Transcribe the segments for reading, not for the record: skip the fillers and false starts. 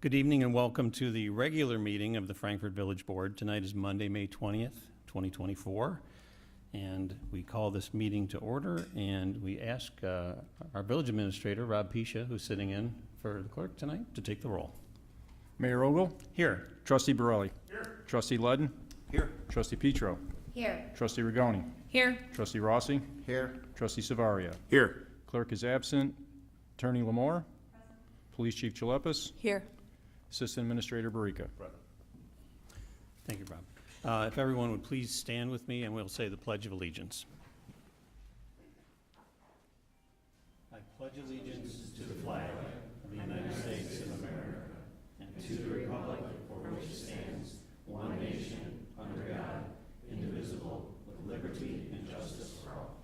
Good evening and welcome to the regular meeting of the Frankfort Village Board. Tonight is Monday, May 20th, 2024, and we call this meeting to order, and we ask our village administrator, Rob Pisha, who's sitting in for the clerk tonight, to take the roll. Mayor Ogle? Here. Trustee Borelli? Here. Trustee Ludden? Here. Trustee Petro? Here. Trustee Rigoni? Here. Trustee Rossi? Here. Trustee Savaria? Here. Clerk is absent. Attorney Lamore? Police Chief Chalepis? Here. Assistant Administrator Barica? Thank you, Rob. If everyone would please stand with me and we'll say the Pledge of Allegiance. I pledge allegiance to the flag of the United States of America and to the republic for which it stands, one nation, under God, indivisible, with liberty and justice for all.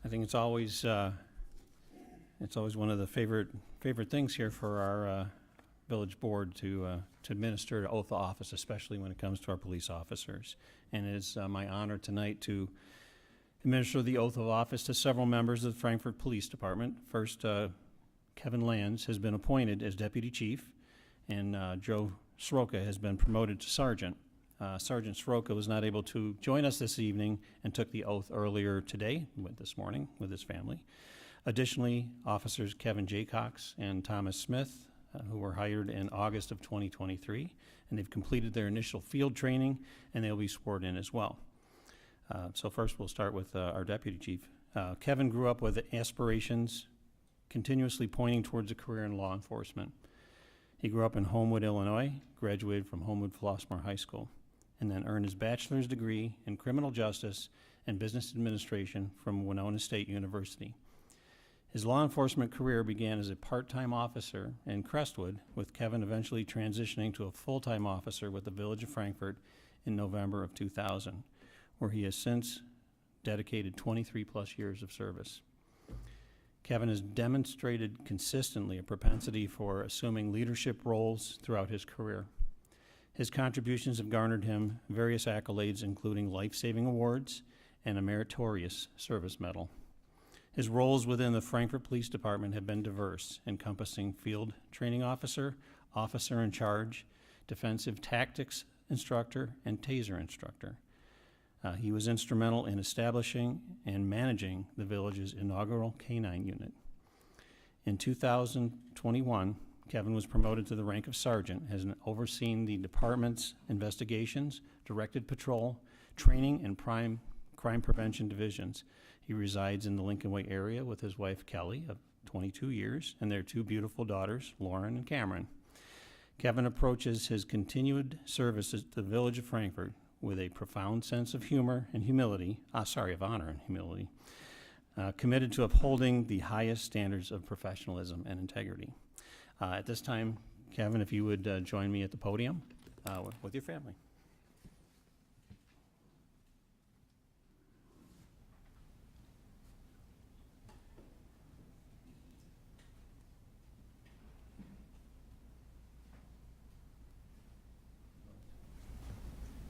I think it's always one of the favorite things here for our village board to administer the oath of office, especially when it comes to our police officers. And it is my honor tonight to administer the oath of office to several members of the Frankfort Police Department. First, Kevin Lands has been appointed as Deputy Chief, and Joe Soroka has been promoted to Sergeant. Sergeant Soroka was not able to join us this evening and took the oath earlier today, this morning, with his family. Additionally, officers Kevin Jaycox and Thomas Smith, who were hired in August of 2023, and they've completed their initial field training, and they'll be sworn in as well. So first we'll start with our Deputy Chief. Kevin grew up with aspirations continuously pointing towards a career in law enforcement. He grew up in Homewood, Illinois, graduated from Homewood Flossmoor High School, and then earned his bachelor's degree in criminal justice and business administration from Winona State University. His law enforcement career began as a part-time officer in Crestwood, with Kevin eventually transitioning to a full-time officer with the Village of Frankfort in November of 2000, where he has since dedicated 23 plus years of service. Kevin has demonstrated consistently a propensity for assuming leadership roles throughout his career. His contributions have garnered him various accolades, including life-saving awards and a meritorious service medal. His roles within the Frankfort Police Department have been diverse, encompassing field training officer, officer in charge, defensive tactics instructor, and taser instructor. He was instrumental in establishing and managing the village's inaugural K-9 unit. In 2021, Kevin was promoted to the rank of sergeant, has overseen the department's investigations, directed patrol, training, and crime prevention divisions. He resides in the Lincoln Way area with his wife, Kelly, of 22 years, and their two beautiful daughters, Lauren and Cameron. Kevin approaches his continued service to the Village of Frankfort with a profound sense of humor and humility, of honor and humility, committed to upholding the highest standards of professionalism and integrity. At this time, Kevin, if you would join me at the podium with your family.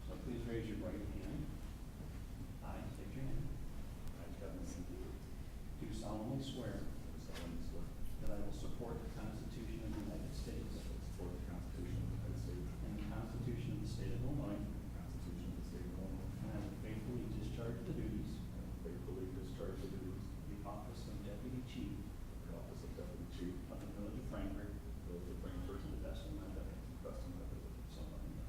So please raise your right hand. I state your name. I, Kevin, do solemnly swear that I will support the Constitution of the United States and the Constitution of the State of Illinois, and I will faithfully discharge the duties of the office of Deputy Chief of the Village of Frankfort to the best of my ability. So help me God.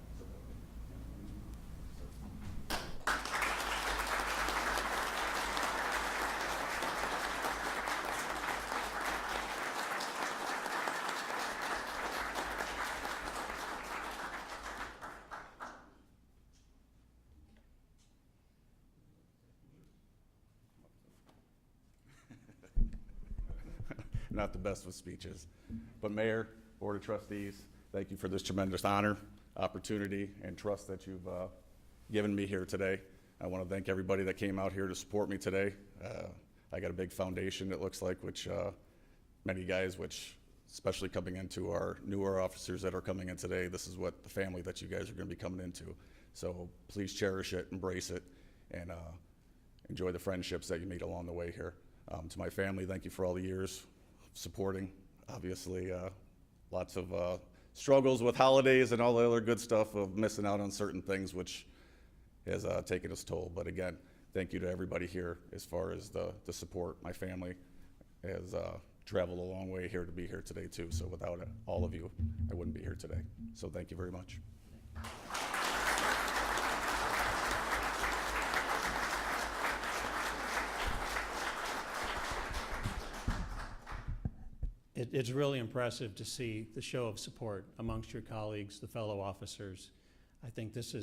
Not the best with speeches. But Mayor, Board of Trustees, thank you for this tremendous honor, opportunity, and trust that you've given me here today. I want to thank everybody that came out here to support me today. I got a big foundation, it looks like, which many guys, which especially coming into our newer officers that are coming in today, this is what the family that you guys are going to be coming into. So please cherish it, embrace it, and enjoy the friendships that you meet along the way here. To my family, thank you for all the years supporting. Obviously, lots of struggles with holidays and all the other good stuff of missing out on certain things, which has taken its toll. But again, thank you to everybody here as far as the support. My family has traveled a long way here to be here today too. So without all of you, I wouldn't be here today. So thank you very much. It's really impressive to see the show of support amongst your colleagues, the fellow officers. I think this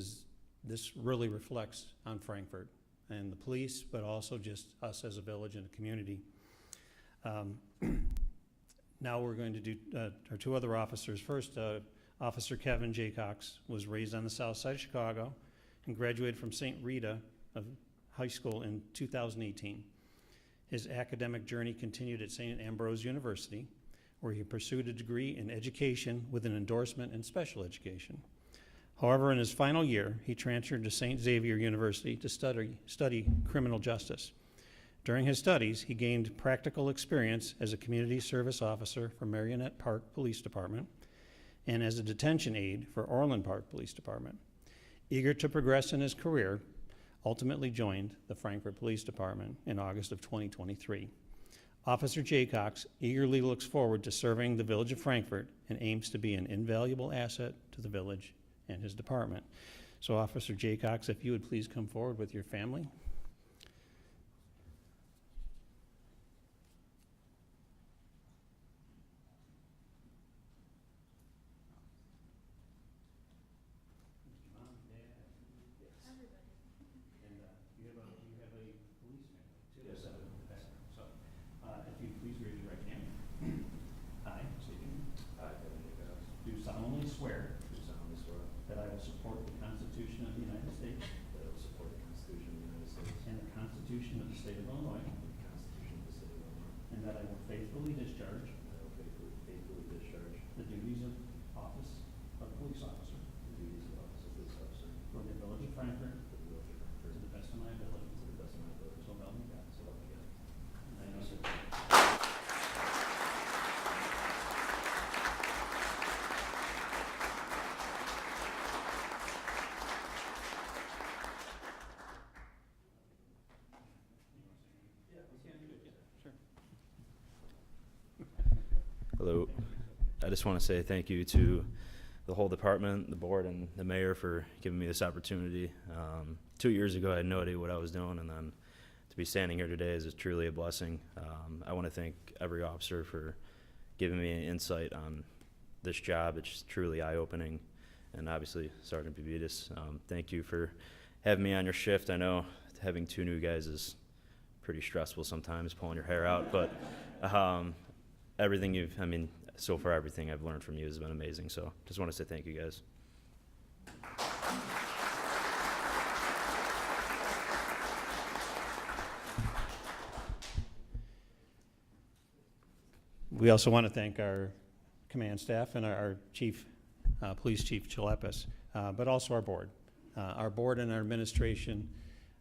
really reflects on Frankfort and the police, but also just us as a village and a community. Now we're going to do our two other officers. First, Officer Kevin Jaycox was raised on the south side of Chicago and graduated from St. Rita High School in 2018. His academic journey continued at St. Ambrose University, where he pursued a degree in education with an endorsement in special education. However, in his final year, he transferred to St. Xavier University to study criminal justice. During his studies, he gained practical experience as a community service officer for Marionette Park Police Department and as a detention aide for Orland Park Police Department. Eager to progress in his career, ultimately joined the Frankfort Police Department in August of 2023. Officer Jaycox eagerly looks forward to serving the village of Frankfort and aims to be an invaluable asset to the village and his department. So Officer Jaycox, if you would please come forward with your family. Hello. I just want to say thank you to the whole department, the board, and the mayor for giving me this opportunity. 2 years ago, I had no idea what I was doing, and then to be standing here today is truly a blessing. I want to thank every officer for giving me an insight on this job. It's truly eye-opening, and obviously Sergeant Bebidas, thank you for having me on your shift. I know having two new guys is pretty stressful sometimes, pulling your hair out, but so far everything I've learned from you has been amazing, so just want to say thank you guys. We also want to thank our command staff and our chief, Police Chief Chalepis, but also our board. Our board and our administration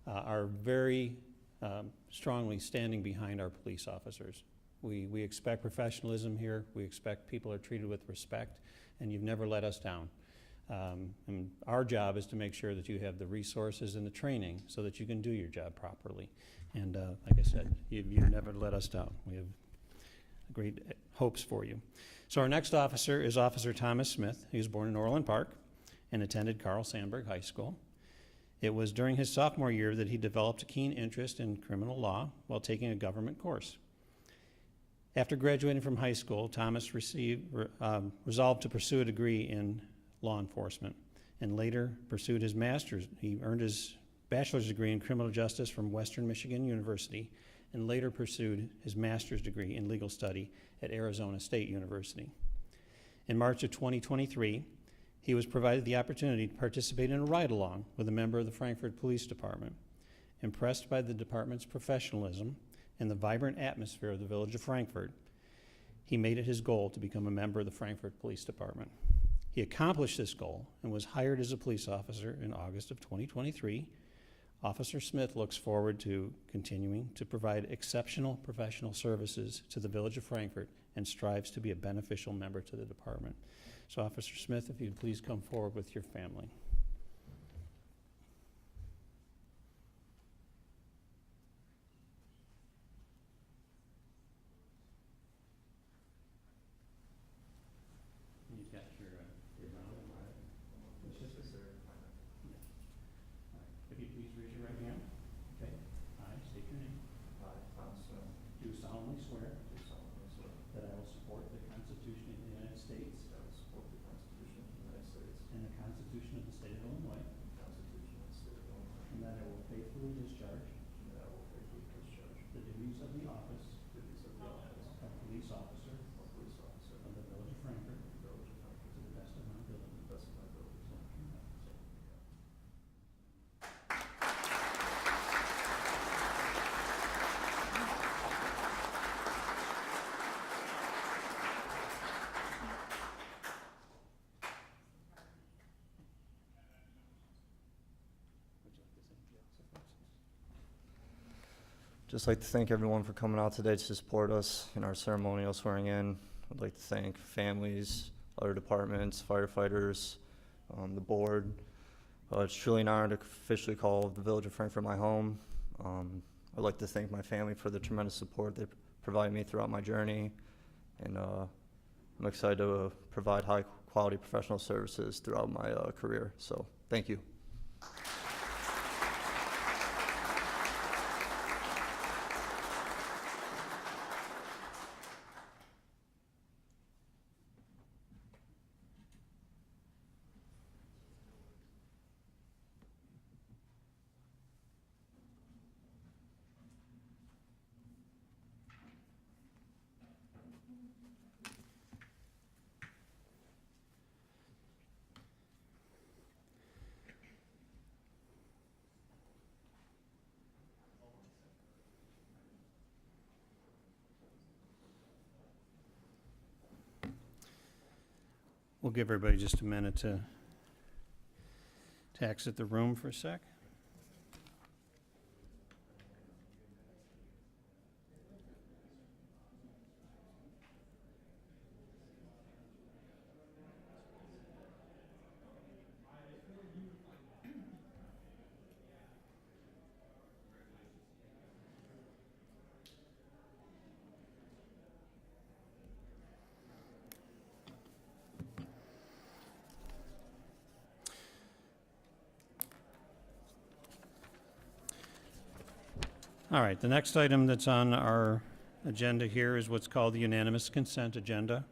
are very strongly standing behind our police officers. We expect professionalism here. We expect people are treated with respect, and you've never let us down. And our job is to make sure that you have the resources and the training so that you can do your job properly. And like I said, you've never let us down. We have great hopes for you. So our next officer is Officer Thomas Smith. He was born in Orland Park and attended Carl Sandburg High School. It was during his sophomore year that he developed a keen interest in criminal law while taking a government course. After graduating from high school, Thomas resolved to pursue a degree in law enforcement and later pursued his master's. He earned his bachelor's degree in criminal justice from Western Michigan University and later pursued his master's degree in legal study at Arizona State University. In March of 2023, he was provided the opportunity to participate in a ride-along with a member of the Frankfort Police Department. Impressed by the department's professionalism and the vibrant atmosphere of the village of Frankfort, he made it his goal to become a member of the Frankfort Police Department. He accomplished this goal and was hired as a police officer in August of 2023. Officer Smith looks forward to continuing to provide exceptional professional services to the Village of Frankfort and strives to be a beneficial member to the department. So Officer Smith, if you'd please come forward with your family. You've got your mom and wife. Your sister? Yeah. All right. If you please raise your right hand. Okay. I state your name. I, Tom Smith, Do solemnly swear do solemnly swear that I will support the Constitution of the United States that I will support the Constitution of the United States and the Constitution of the State of Illinois, and the Constitution of the State of Illinois, and that I will faithfully discharge and that I will faithfully discharge the duties of the office the duties of the office of police officer of police officer of the Village of Frankfort in the Village of Frankfort to the best of my ability. to the best of my ability. So help me God. So help me God. Would you like to say yes, Just like to thank everyone for coming out today to support us in our ceremonial swearing in. I'd like to thank families, other departments, firefighters, the board. It's truly an honor to officially call the Village of Frankfort my home. I'd like to thank my family for the tremendous support they provided me throughout my journey. And I'm excited to provide high quality professional services throughout my career. So thank you. We'll give everybody just a minute to exit the room for a sec. All right, the next item that's on our agenda here is what's called the unanimous consent agenda.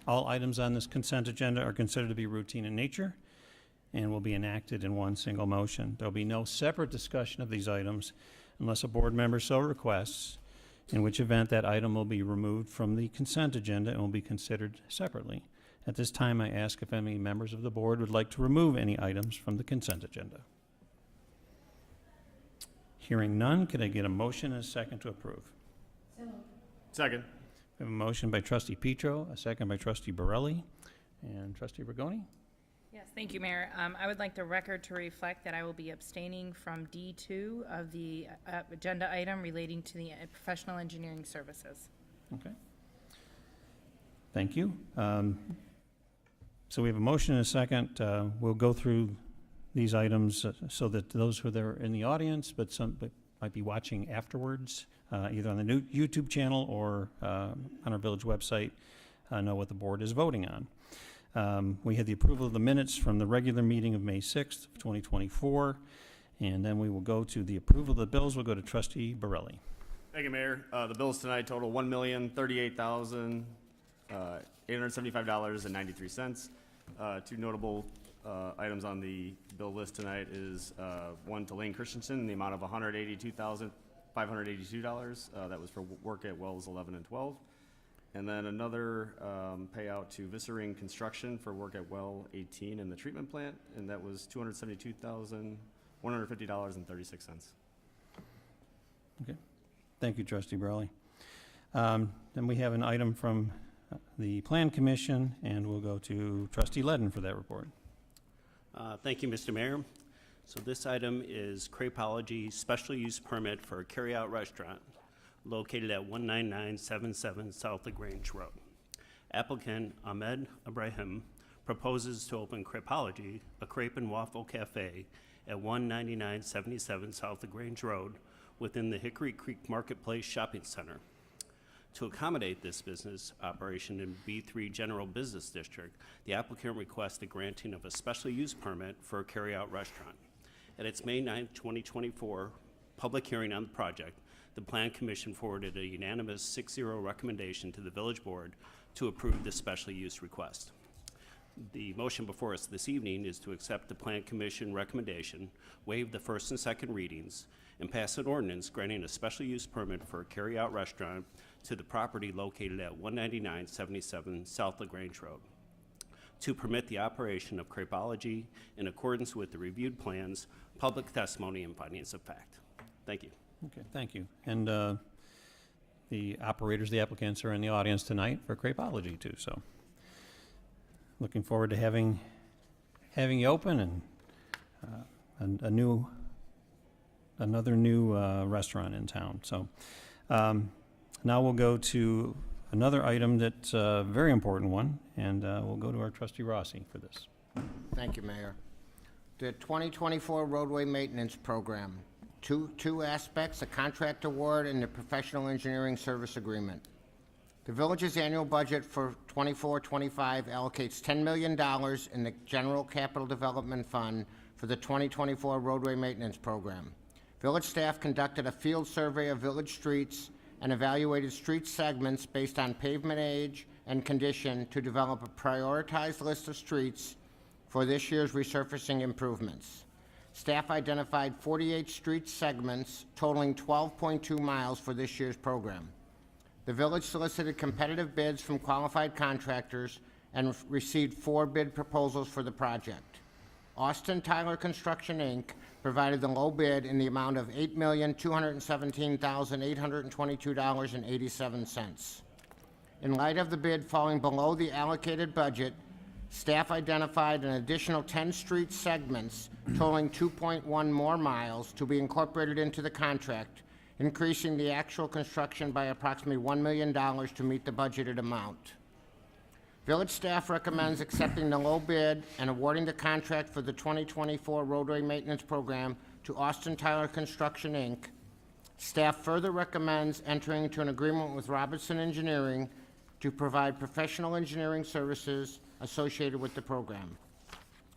All items on this consent agenda are considered to be routine in nature and will be enacted in one single motion. There'll be no separate discussion of these items unless a board member so requests, in which event that item will be removed from the consent agenda and will be considered separately. At this time, I ask if any members of the board would like to remove any items from the consent agenda. Hearing none, could I get a motion and a second to approve? Second. We have a motion by trustee Petro, a second by trustee Borelli, and trustee Rigoni. Yes, thank you, Mayor. I would like the record to reflect that I will be abstaining from D2 of the agenda item relating to the professional engineering services. Okay. Thank you. So we have a motion and a second. We'll go through these items so that those who are in the audience, but some might be watching afterwards, either on the new YouTube channel or on our village website, know what the board is voting on. We had the approval of the minutes from the regular meeting of May 6th of 2024, and then we will go to the approval of the bills. We'll go to trustee Borelli. Thank you, Mayor. The bills tonight total $1,038,875.93. Two notable items on the bill list tonight is one to Lane Christensen in the amount of $182,582. That was for work at wells 11 and 12. And then another payout to Vissering Construction for work at well 18 in the treatment plant, and that was $272,150.36. Okay. Thank you, trustee Borelli. Then we have an item from the Plan Commission, and we'll go to trustee Ledden for that report. Thank you, Mr. Mayor. So this item is Crepology Special Use Permit for a carryout restaurant located at 19977 South LaGrange Road. Applicant Ahmed Ibrahim proposes to open Crepology, a crepe and waffle cafe, at 19977 South LaGrange Road within the Hickory Creek Marketplace Shopping Center. To accommodate this business operation in B3 General Business District, the applicant requests the granting of a special use permit for a carryout restaurant. At its May 9, 2024 public hearing on the project, the Plan Commission forwarded a unanimous 6-0 recommendation to the Village Board to approve the special use request. The motion before us this evening is to accept the Plan Commission recommendation, waive the first and second readings, and pass an ordinance granting a special use permit for a carryout restaurant to the property located at 19977 South LaGrange Road, to permit the operation of Crepology in accordance with the reviewed plans, public testimony, and findings of fact. Thank you. Okay, thank you. And the operators, the applicants are in the audience tonight for Crepology too, so looking forward to having you open and another new restaurant in town. So now we'll go to another item that's a very important one, and we'll go to our trustee Rossi for this. Thank you, Mayor. The 2024 roadway maintenance program. Two aspects, a contract award and the professional engineering service agreement. The village's annual budget for 24-25 allocates $10 million in the General Capital Development Fund for the 2024 roadway maintenance program. Village staff conducted a field survey of village streets and evaluated street segments based on pavement age and condition to develop a prioritized list of streets for this year's resurfacing improvements. Staff identified 48 street segments totaling 12.2 miles for this year's program. The village solicited competitive bids from qualified contractors and received 4 bid proposals for the project. Austin Tyler Construction, Inc. provided the low bid in the amount of $8,217,822.87. In light of the bid falling below the allocated budget, staff identified an additional 10 street segments totaling 2.1 more miles to be incorporated into the contract, increasing the actual construction by approximately $1 million to meet the budgeted amount. Village staff recommends accepting the low bid and awarding the contract for the 2024 roadway maintenance program to Austin Tyler Construction, Inc. Staff further recommends entering into an agreement with Robinson Engineering to provide professional engineering services associated with the program.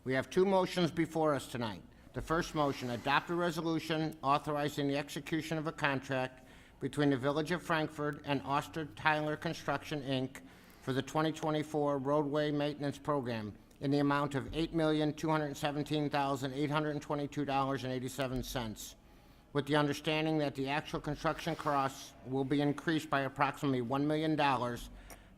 We have 2 motions before us tonight. The first motion, adopt a resolution authorizing the execution of a contract between the Village of Frankfort and Austin Tyler Construction, Inc. for the 2024 roadway maintenance program in the amount of $8,217,822.87, with the understanding that the actual construction costs will be increased by approximately $1 million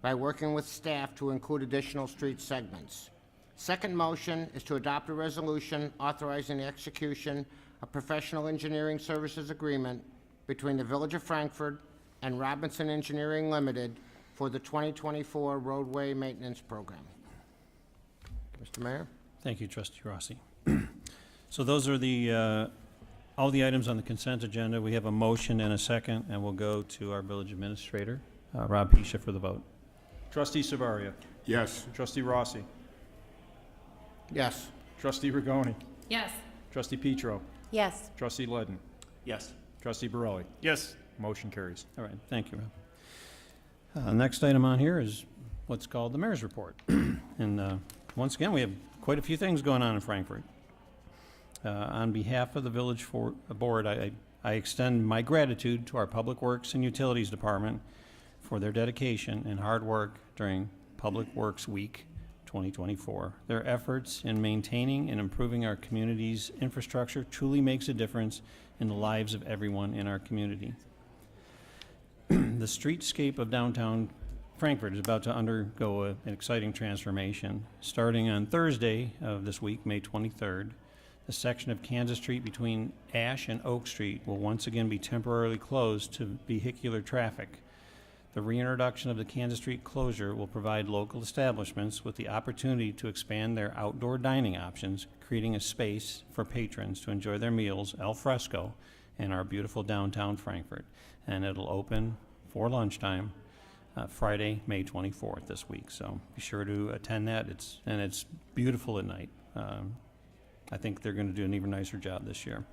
by working with staff to include additional street segments. Second motion is to adopt a resolution authorizing the execution of professional engineering services agreement between the Village of Frankfort and Robinson Engineering Limited for the 2024 roadway maintenance program. Mr. Mayor? Thank you, trustee Rossi. So those are the all the items on the consent agenda. We have a motion and a second, and we'll go to our village administrator, Rob Pisha, for the vote. Trustee Savaria. Yes. Trustee Rossi. Yes. Trustee Rigoni. Yes. Trustee Petro. Yes. Trustee Ledden. Yes. Trustee Borelli. Yes. Motion carries. All right, thank you, Rob. Next item on here is what's called the mayor's report. And once again, we have quite a few things going on in Frankfort. On behalf of the village board, I extend my gratitude to our Public Works and Utilities Department for their dedication and hard work during Public Works Week 2024. Their efforts in maintaining and improving our community's infrastructure truly makes a difference in the lives of everyone in our community. The streetscape of downtown Frankfort is about to undergo an exciting transformation. Starting on Thursday of this week, May 23rd, the section of Kansas Street between Ash and Oak Street will once again be temporarily closed to vehicular traffic. The reintroduction of the Kansas Street closure will provide local establishments with the opportunity to expand their outdoor dining options, creating a space for patrons to enjoy their meals al fresco in our beautiful downtown Frankfort. And it'll open for lunchtime Friday, May 24th this week. So be sure to attend that. It's beautiful at night. I think they're going to do an even nicer job this year.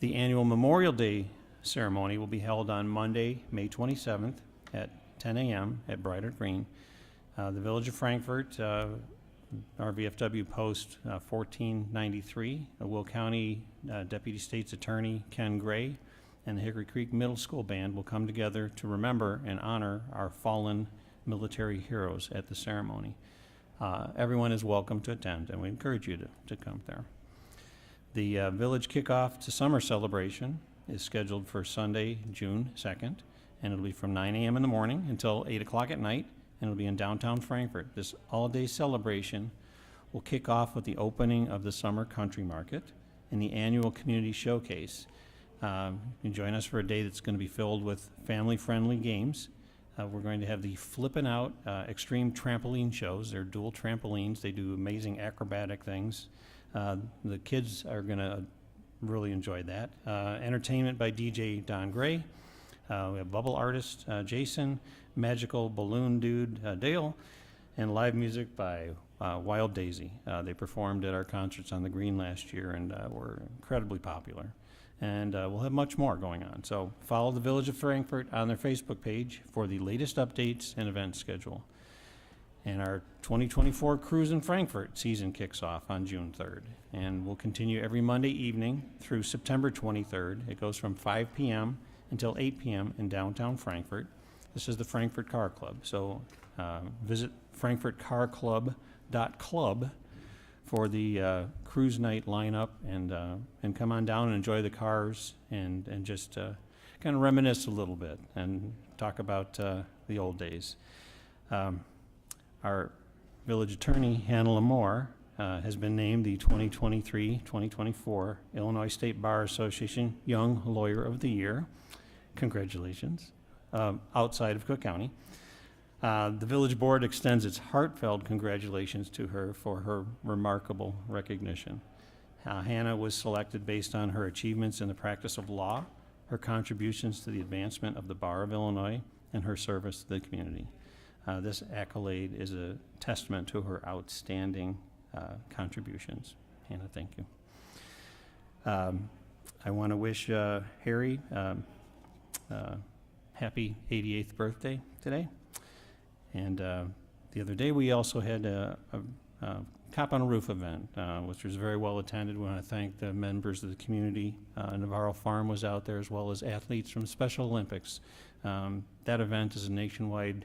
The annual Memorial Day ceremony will be held on Monday, May 27th at 10 a.m. at Brighter Green. The Village of Frankfort, our VFW Post 1493, Will County Deputy State's Attorney Ken Gray, and the Hickory Creek Middle School Band will come together to remember and honor our fallen military heroes at the ceremony. Everyone is welcome to attend, and we encourage you to come there. The village kickoff to summer celebration is scheduled for Sunday, June 2nd, and it'll be from 9 a.m. in the morning until 8 o'clock at night, and it'll be in downtown Frankfort. This all-day celebration will kick off with the opening of the Summer Country Market and the annual Community Showcase. You can join us for a day that's going to be filled with family-friendly games. We're going to have the Flippin' Out Extreme Trampoline Shows. They're dual trampolines. They do amazing acrobatic things. The kids are going to really enjoy that. Entertainment by DJ Don Gray. We have bubble artist Jason, magical balloon dude Dale, and live music by Wild Daisy. They performed at our concerts on the Green last year and were incredibly popular. And we'll have much more going on. So follow the Village of Frankfort on their Facebook page for the latest updates and event schedule. And our 2024 Cruise in Frankfort season kicks off on June 3rd and will continue every Monday evening through September 23rd. It goes from 5 p.m. until 8 p.m. in downtown Frankfort. This is the Frankfort Car Club. So visit frankfortcarclub.club for the cruise night lineup and come on down and enjoy the cars and just kind of reminisce a little bit and talk about the old days. Our village attorney, Hannah Lamore, has been named the 2023-2024 Illinois State Bar Association Young Lawyer of the Year. Congratulations. Outside of Cook County. The village board extends its heartfelt congratulations to her for her remarkable recognition. Hannah was selected based on her achievements in the practice of law, her contributions to the advancement of the Bar of Illinois, and her service to the community. This accolade is a testament to her outstanding contributions. Hannah, thank you. I want to wish Harry happy 88th birthday today. And the other day, we also had a Cop on a Roof event, which was very well attended. We want to thank the members of the community. Navarro Farm was out there, as well as athletes from Special Olympics. That event is a nationwide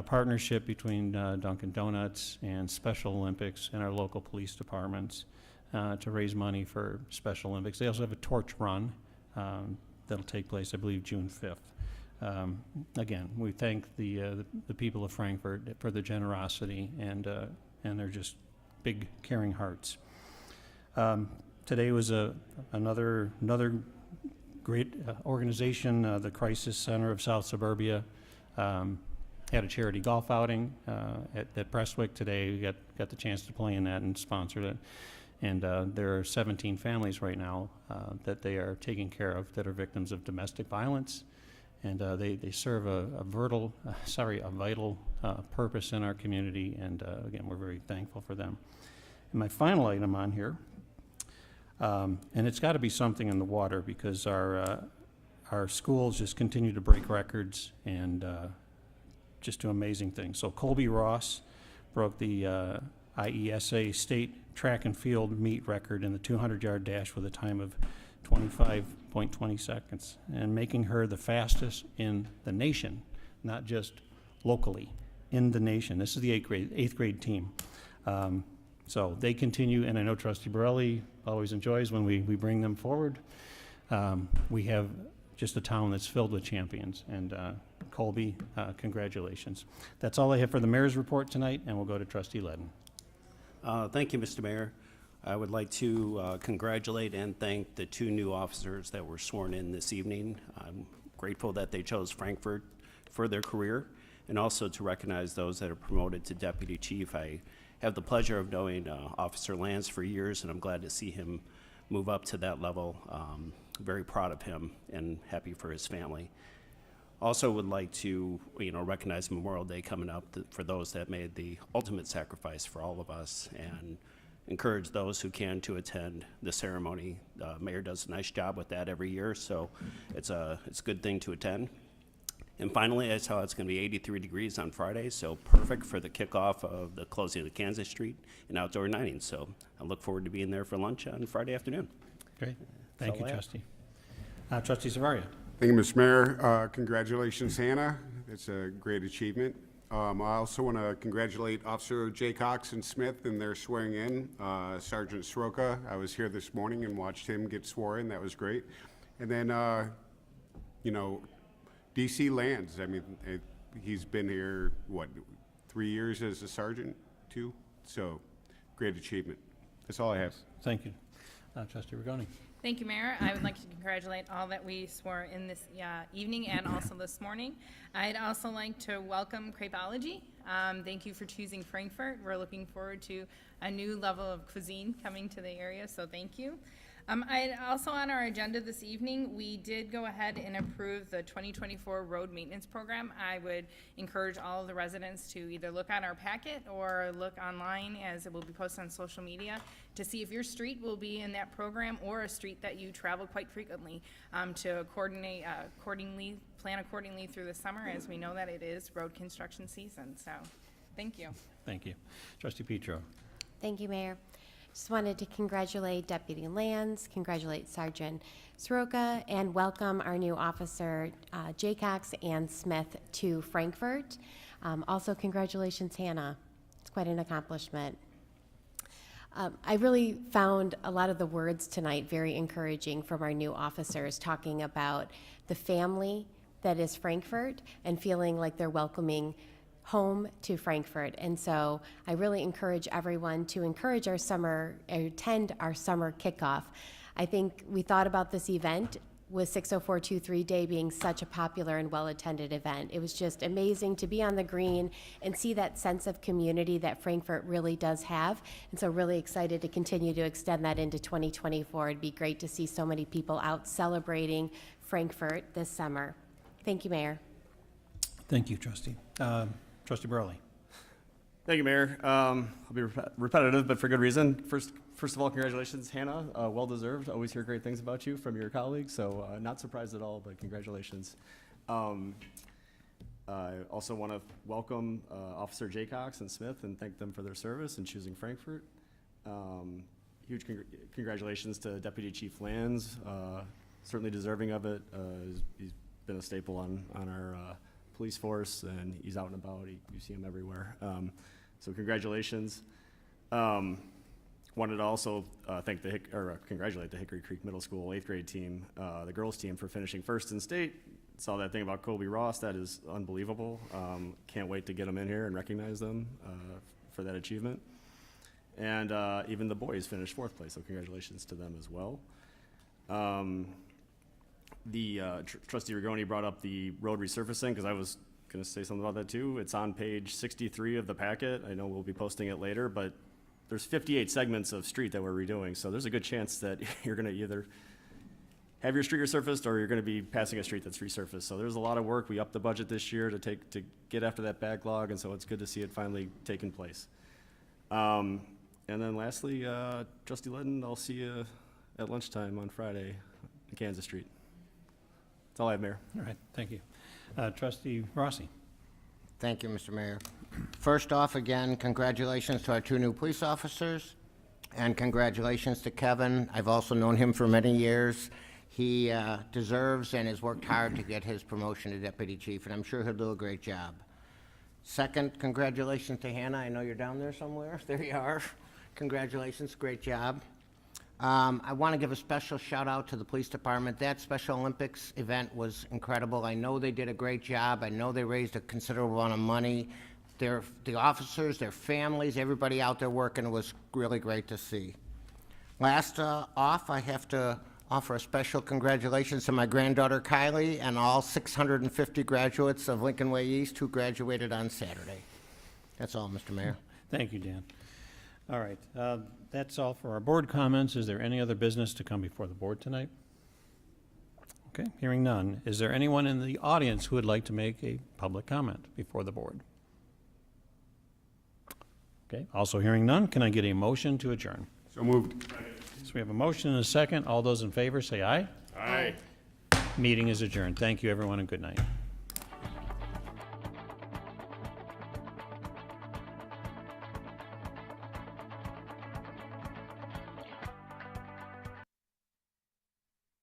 partnership between Dunkin' Donuts and Special Olympics and our local police departments to raise money for Special Olympics. They also have a torch run that'll take place, I believe, June 5th. Again, we thank the people of Frankfort for their generosity and their just big caring hearts. Today was another great organization, the Crisis Center of South Suburbia. Had a charity golf outing at Prestwick today. We got the chance to play in that and sponsored it. And there are 17 families right now that they are taking care of that are victims of domestic violence. And they serve a vital purpose in our community. And again, we're very thankful for them. And my final item on here, and it's got to be something in the water because our schools just continue to break records and just do amazing things. So Colby Ross broke the IESA state track and field meet record in the 200-yard dash with a time of 25.20 seconds, and making her the fastest in the nation, not just locally, in the nation. This is the eighth grade team. So they continue, and I know Trustee Borelli always enjoys when we bring them forward. We have just a town that's filled with champions, and Colby, congratulations. That's all I have for the mayor's report tonight, and we'll go to Trustee Ledden. Thank you, Mr. Mayor. I would like to congratulate and thank the two new officers that were sworn in this evening. I'm grateful that they chose Frankfort for their career, and also to recognize those that are promoted to deputy chief. I have the pleasure of knowing Officer Lance for years, and I'm glad to see him move up to that level. Very proud of him and happy for his family. Also would like to, recognize Memorial Day coming up for those that made the ultimate sacrifice for all of us, and encourage those who can to attend the ceremony. Mayor does a nice job with that every year, so it's a good thing to attend. And finally, I saw it's going to be 83 degrees on Friday, so perfect for the kickoff of the closing of Kansas Street and outdoor dining. So I look forward to being there for lunch on Friday afternoon. Great. Thank you, all I have. Trustee. Trustee Zavaria. Thank you, Mr. Mayor. Congratulations, Hannah. It's a great achievement. I also want to congratulate Officer Jay Cox and Smith in their swearing in. Sergeant Soroka, I was here this morning and watched him get sworn in. That was great. And then, DC Lands. I mean, he's been here, 3 years as a sergeant, too? So, great achievement. That's all I have. Thank you. Trustee Rigoni. Thank you, Mayor. I would like to congratulate all that we swore in this evening and also this morning. I'd also like to welcome Crepology. Thank you for choosing Frankfort. We're looking forward to a new level of cuisine coming to the area, so thank you. Also on our agenda this evening, we did go ahead and approve the 2024 road maintenance program. I would encourage all of the residents to either look on our packet or look online, as it will be posted on social media, to see if your street will be in that program or a street that you travel quite frequently, to coordinate plan accordingly through the summer, as we know that it is road construction season. So, thank you. Thank you. Trustee Petro. Thank you, Mayor. Just wanted to congratulate Deputy Lands, congratulate Sergeant Soroka, and welcome our new officer, Jay Cox and Smith, to Frankfort. Also, congratulations, Hannah. It's quite an accomplishment. I really found a lot of the words tonight very encouraging from our new officers, talking about the family that is Frankfort and feeling like they're welcoming home to Frankfort. And so I really encourage everyone to attend our summer kickoff. I think we thought about this event with 60423 Day being such a popular and well-attended event. It was just amazing to be on the green and see that sense of community that Frankfort really does have. And so really excited to continue to extend that into 2024. It'd be great to see so many people out celebrating Frankfort this summer. Thank you, Mayor. Thank you, Trustee. Trustee Burley. Thank you, Mayor. I'll be repetitive, but for good reason. First of all, congratulations, Hannah. Well deserved. Always hear great things about you from your colleagues, so not surprised at all, but congratulations. I also want to welcome Officer Jay Cox and Smith and thank them for their service in choosing Frankfort. Huge congratulations to Deputy Chief Lands. Certainly deserving of it. He's been a staple on our police force, and he's out and about. You see him everywhere. So congratulations. Wanted to also congratulate the Hickory Creek Middle School 8th grade team, the girls team, for finishing first in state. Saw that thing about Kobe Ross. That is unbelievable. Can't wait to get them in here and recognize them for that achievement. And even the boys finished 4th place, so congratulations to them as well. Trustee Rigoni brought up the road resurfacing, because I was going to say something about that too. It's on page 63 of the packet. I know we'll be posting it later, but there's 58 segments of street that we're redoing, so there's a good chance that you're going to either have your street resurfaced or you're going to be passing a street that's resurfaced. So there's a lot of work. We upped the budget this year to get after that backlog, and so it's good to see it finally taking place. And then lastly, Trustee Ledden, I'll see you at lunchtime on Friday in Kansas Street. That's all I have, Mayor. All right, thank you. Trustee Rossi. Thank you, Mr. Mayor. First off, again, congratulations to our 2 new police officers, and congratulations to Kevin. I've also known him for many years. He deserves and has worked hard to get his promotion to deputy chief, and I'm sure he'll do a great job. Second, congratulations to Hannah. I know you're down there somewhere. There you are. Congratulations, great job. I want to give a special shout out to the police department. That Special Olympics event was incredible. I know they did a great job. I know they raised a considerable amount of money. The officers, their families, everybody out there working, was really great to see. Last off, I have to Offer a special congratulations to my granddaughter Kylie and all 650 graduates of Lincoln Way East who graduated on Saturday. That's all, Mr. Mayor. Thank you, Dan. All right, that's all for our board comments. Is there any other business to come before the board tonight? Okay, hearing none. Is there anyone in the audience who would like to make a public comment before the board? Okay, also hearing none, can I get a motion to adjourn? So moved. So we have a motion and a second. All those in favor say aye. Aye. Meeting is adjourned. Thank you, everyone, and good night.